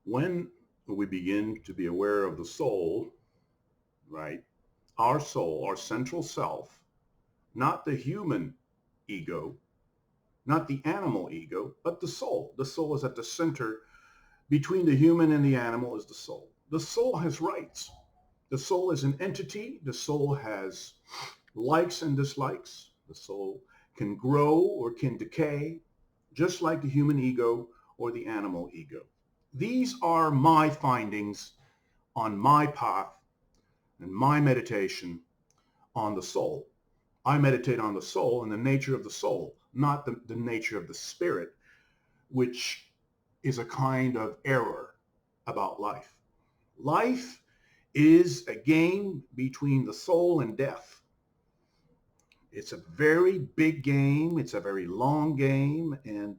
When we begin to be aware of the soul, right? Our soul, our central self, not the human ego, not the animal ego, but the soul. The soul is at the center. Between the human and the animal is the soul. The soul has rights. The soul is an entity. The soul has likes and dislikes. The soul can grow or can decay, just like the human ego or the animal ego. These are my findings on my path and my meditation on the soul. I meditate on the soul and the nature of the soul, not the nature of the spirit, which is a kind of error about life. Life is a game between the soul and death. It's a very big game. It's a very long game. And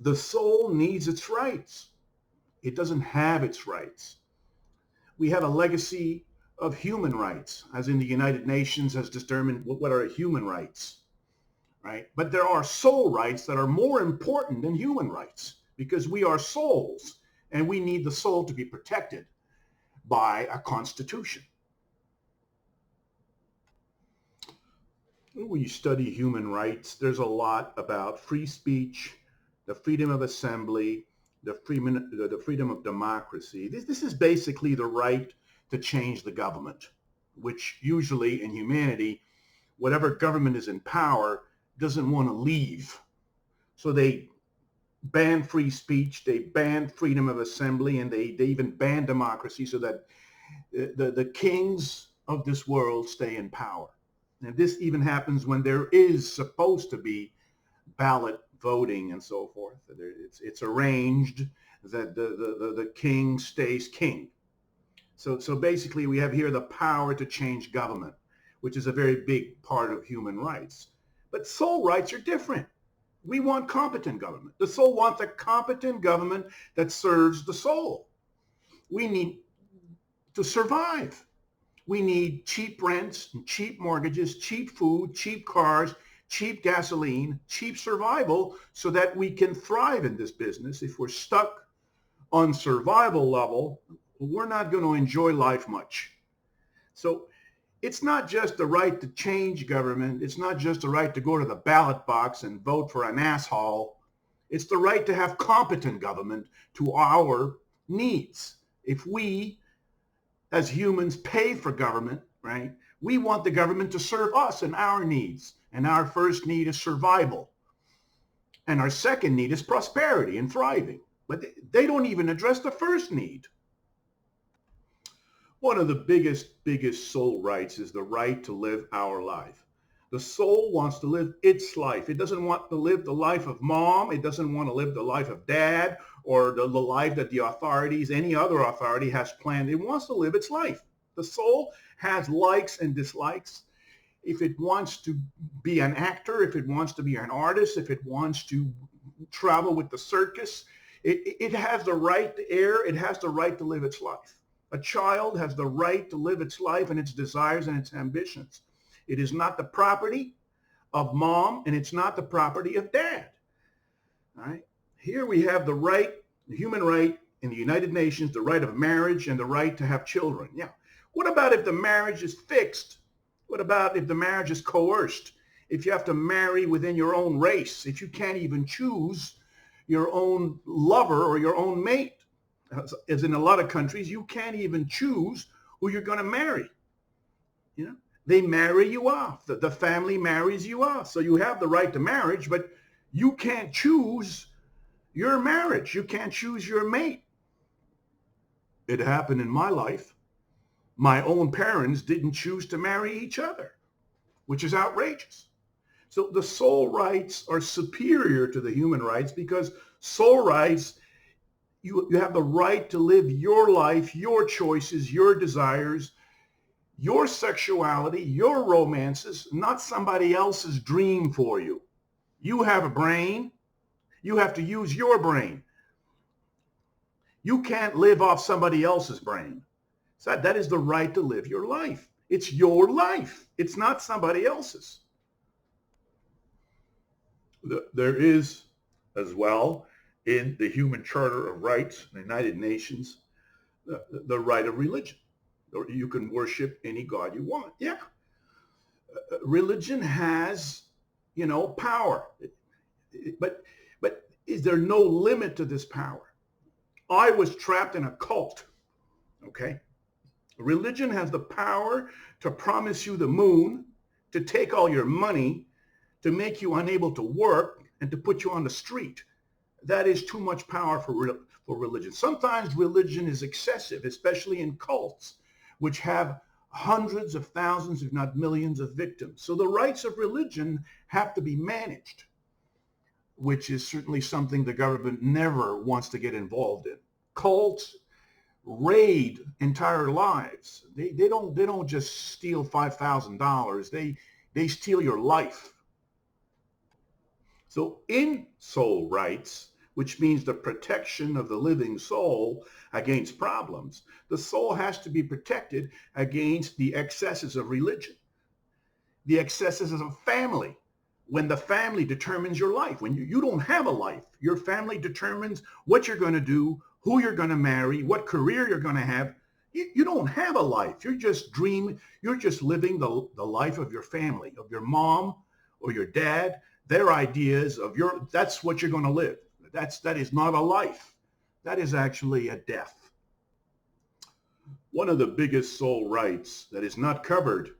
the soul needs its rights. It doesn't have its rights. We have a legacy of human rights, as in the United Nations has determined what are human rights, right? But there are soul rights that are more important than human rights because we are souls and we need the soul to be protected by a constitution. When you study human rights, there's a lot about free speech, the freedom of assembly, the freedom of democracy. This is basically the right to change the government, which usually in humanity, whatever government is in power doesn't want to leave. So they ban free speech, they ban freedom of assembly, and they even ban democracy so that the kings of this world stay in power. And this even happens when there is supposed to be ballot voting and so forth. It's arranged that the king stays king. So basically we have here the power to change government, which is a very big part of human rights. But soul rights are different. We want competent government. The soul wants a competent government that serves the soul. We need to survive. We need cheap rents, cheap mortgages, cheap food, cheap cars, cheap gasoline, cheap survival so that we can thrive in this business. If we're stuck on survival level, we're not going to enjoy life much. So it's not just the right to change government. It's not just the right to go to the ballot box and vote for an asshole. It's the right to have competent government to our needs. If we, as humans, pay for government, right, we want the government to serve us and our needs. And our first need is survival. And our second need is prosperity and thriving. But they don't even address the first need. One of the biggest soul rights is the right to live our life. The soul wants to live its life. It doesn't want to live the life of mom. It doesn't want to live the life of dad or the life that the authorities, any other authority has planned. It wants to live its life. The soul has likes and dislikes. If it wants to be an actor, if it wants to be an artist, if it wants to travel with the circus, it has the right to err. It has the right to live its life. A child has the right to live its life and its desires and its ambitions. It is not the property of mom and it's not the property of dad. All right. Here we have the right, the human right in the United Nations, the right of marriage and the right to have children. Yeah. What about if the marriage is fixed? What about if the marriage is coerced? If you have to marry within your own race, if you can't even choose your own lover or your own mate? As in a lot of countries, you can't even choose who you're going to marry. You know, they marry you off. The family marries you off. So you have the right to marriage, but you can't choose your marriage. You can't choose your mate. It happened in my life. My own parents didn't choose to marry each other, which is outrageous. So the soul rights are superior to the human rights because soul rights, you have the right to live your life, your choices, your desires, your sexuality, your romances, not somebody else's dream for you. You have a brain. You have to use your brain. You can't live off somebody else's brain. So that is the right to live your life. It's your life. It's not somebody else's. There is as well in the Human Charter of Rights, the United Nations, the right of religion. Or you can worship any God you want. Yeah. Religion has, power. But is there no limit to this power? I was trapped in a cult. Okay. Religion has the power to promise you the moon, to take all your money, to make you unable to work, and to put you on the street. That is too much power for religion. Sometimes religion is excessive, especially in cults, which have hundreds of thousands, if not millions of victims. So the rights of religion have to be managed, which is certainly something the government never wants to get involved in. Cults raid entire lives. They don't just steal $5,000. They steal your life. So in soul rights, which means the protection of the living soul against problems, the soul has to be protected against the excesses of religion, the excesses of family. When the family determines your life, when you don't have a life, your family determines what you're going to do, who you're going to marry, what career you're going to have. You don't have a life. You're just dreaming. You're just living the life of your family, of your mom or your dad, their ideas of that's what you're going to live. That is not a life. That is actually a death. One of the biggest soul rights that is not covered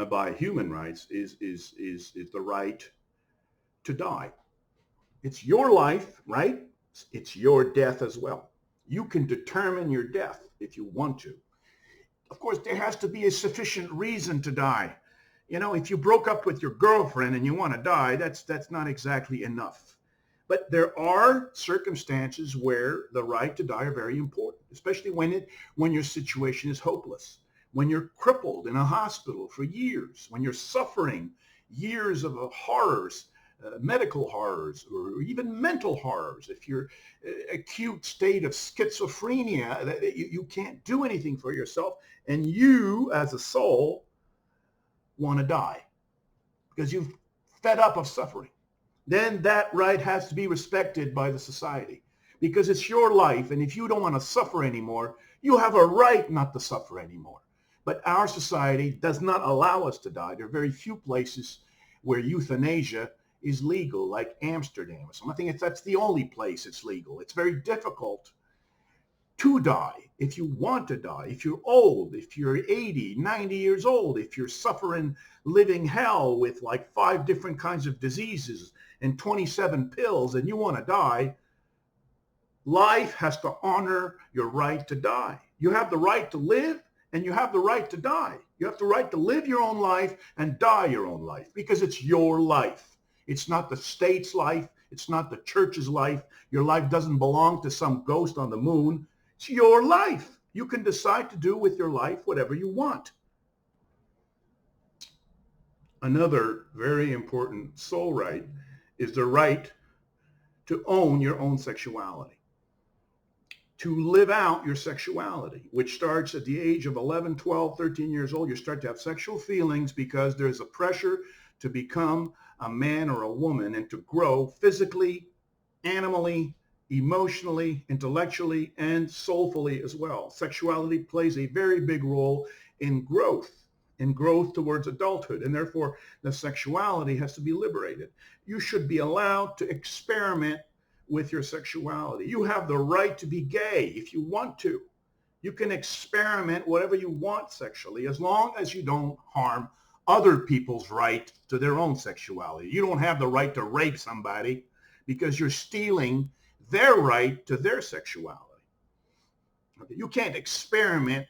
by human rights is the right to die. It's your life, right? It's your death as well. You can determine your death if you want to. Of course, there has to be a sufficient reason to die. If you broke up with your girlfriend and you want to die, that's not exactly enough. But there are circumstances where the right to die are very important, especially when your situation is hopeless, when you're crippled in a hospital for years, when you're suffering years of horrors, medical horrors, or even mental horrors. If you're acute state of schizophrenia, that you can't do anything for yourself, and you as a soul want to die because you've fed up of suffering, then that right has to be respected by the society because it's your life. And if you don't want to suffer anymore, you have a right not to suffer anymore. But our society does not allow us to die. There are very few places where euthanasia is legal, like Amsterdam or something. I think that's the only place it's legal. It's very difficult to die if you want to die, if you're old, if you're 80, 90 years old, if you're suffering living hell with like 5 different kinds of diseases and 27 pills and you want to die. Life has to honor your right to die. You have the right to live and you have the right to die. You have the right to live your own life and die your own life because it's your life. It's not the state's life. It's not the church's life. Your life doesn't belong to some ghost on the moon. It's your life. You can decide to do with your life whatever you want. Another very important soul right is the right to own your own sexuality, to live out your sexuality, which starts at the age of 11, 12, 13 years old. You start to have sexual feelings because there's a pressure to become a man or a woman and to grow physically, animally, emotionally, intellectually, and soulfully as well. Sexuality plays a very big role in growth towards adulthood, and therefore the sexuality has to be liberated. You should be allowed to experiment with your sexuality. You have the right to be gay if you want to. You can experiment whatever you want sexually as long as you don't harm other people's right to their own sexuality. You don't have the right to rape somebody because you're stealing their right to their sexuality. Okay? You can't experiment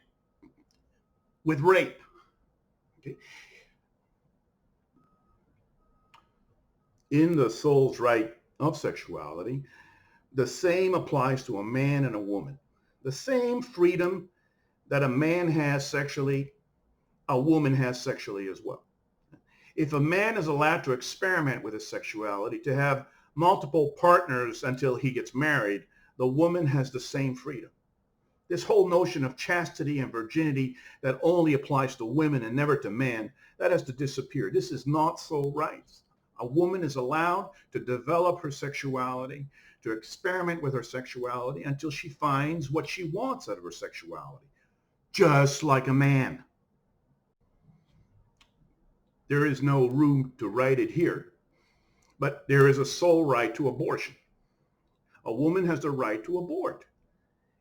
with rape. Okay? In the soul's right of sexuality, the same applies to a man and a woman. The same freedom that a man has sexually, a woman has sexually as well. If a man is allowed to experiment with his sexuality, to have multiple partners until he gets married, the woman has the same freedom. This whole notion of chastity and virginity that only applies to women and never to men, that has to disappear. This is not soul rights. A woman is allowed to develop her sexuality, to experiment with her sexuality until she finds what she wants out of her sexuality, just like a man. There is no room to write it here, but there is a sole right to abortion. A woman has the right to abort.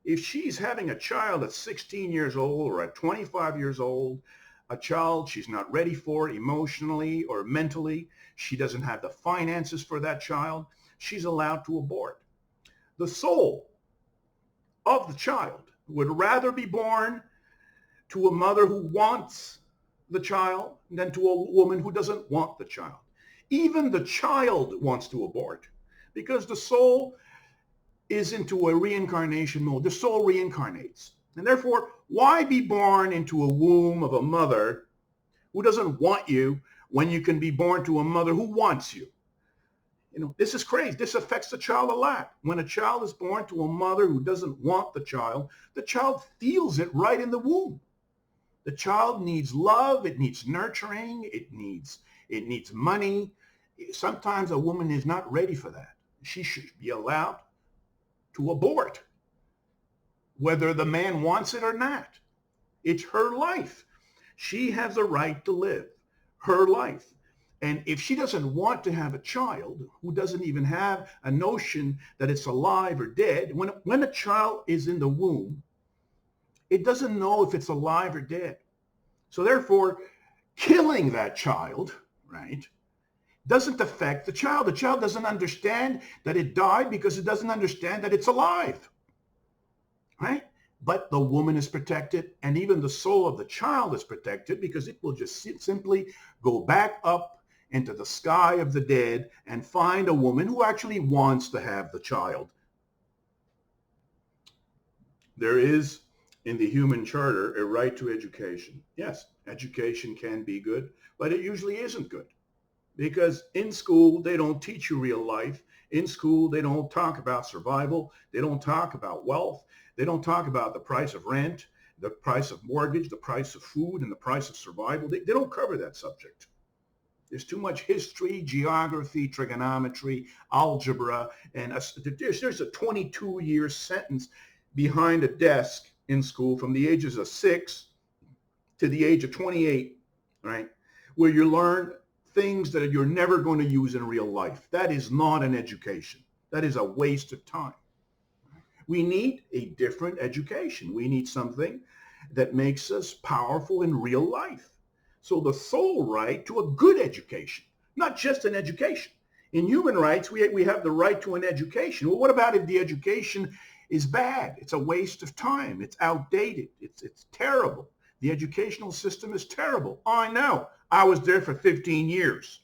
If she's having a child at 16 years old or at 25 years old, a child she's not ready for emotionally or mentally, she doesn't have the finances for that child, she's allowed to abort. The soul of the child would rather be born to a mother who wants the child than to a woman who doesn't want the child. Even the child wants to abort because the soul is into a reincarnation mode. The soul reincarnates. And therefore, why be born into a womb of a mother who doesn't want you when you can be born to a mother who wants you? You know, this is crazy. This affects the child a lot. When a child is born to a mother who doesn't want the child feels it right in the womb. The child needs love. It needs nurturing. It needs money. Sometimes a woman is not ready for that. She should be allowed to abort, whether the man wants it or not. It's her life. She has a right to live her life. And if she doesn't want to have a child who doesn't even have a notion that it's alive or dead, when a child is in the womb, it doesn't know if it's alive or dead. So therefore, killing that child, right, doesn't affect the child. The child doesn't understand that it died because it doesn't understand that it's alive, right? But the woman is protected, and even the soul of the child is protected because it will just simply go back up into the sky of the dead and find a woman who actually wants to have the child. There is, in the human charter, a right to education. Yes, education can be good, but it usually isn't good. Because in school, they don't teach you real life. In school, they don't talk about survival. They don't talk about wealth. They don't talk about the price of rent, the price of mortgage, the price of food, and the price of survival. They don't cover that subject. There's too much history, geography, trigonometry, algebra, and there's a 22-year sentence behind a desk in school from the ages of 6 to the age of 28, right, where you learn things that you're never going to use in real life. That is not an education. That is a waste of time. We need a different education. We need something that makes us powerful in real life. So the sole right to a good education, not just an education. In human rights, we have the right to an education. Well, what about if the education is bad? It's a waste of time. It's outdated. It's terrible. The educational system is terrible. I know. I was there for 15 years.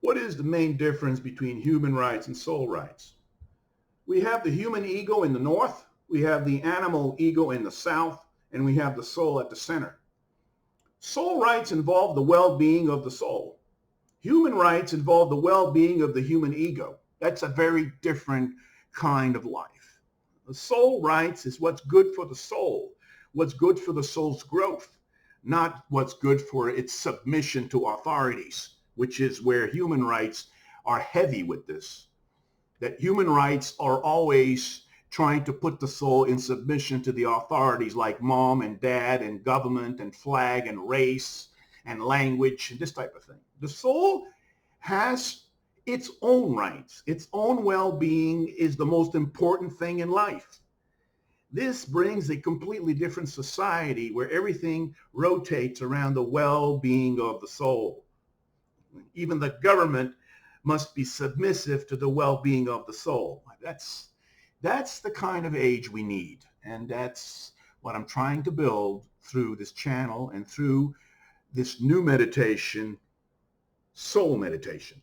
What is the main difference between human rights and soul rights? We have the human ego in the north, we have the animal ego in the south, and we have the soul at the center. Soul rights involve the well-being of the soul. Human rights involve the well-being of the human ego. That's a very different kind of life. The soul rights is what's good for the soul, what's good for the soul's growth, not what's good for its submission to authorities, which is where human rights are heavy with this. That human rights are always trying to put the soul in submission to the authorities like mom and dad and government and flag and race and language and this type of thing. The soul has its own rights. Its own well-being is the most important thing in life. This brings a completely different society where everything rotates around the well-being of the soul. Even the government must be submissive to the well-being of the soul. That's the kind of age we need. And that's what I'm trying to build through this channel and through this new meditation, soul meditation.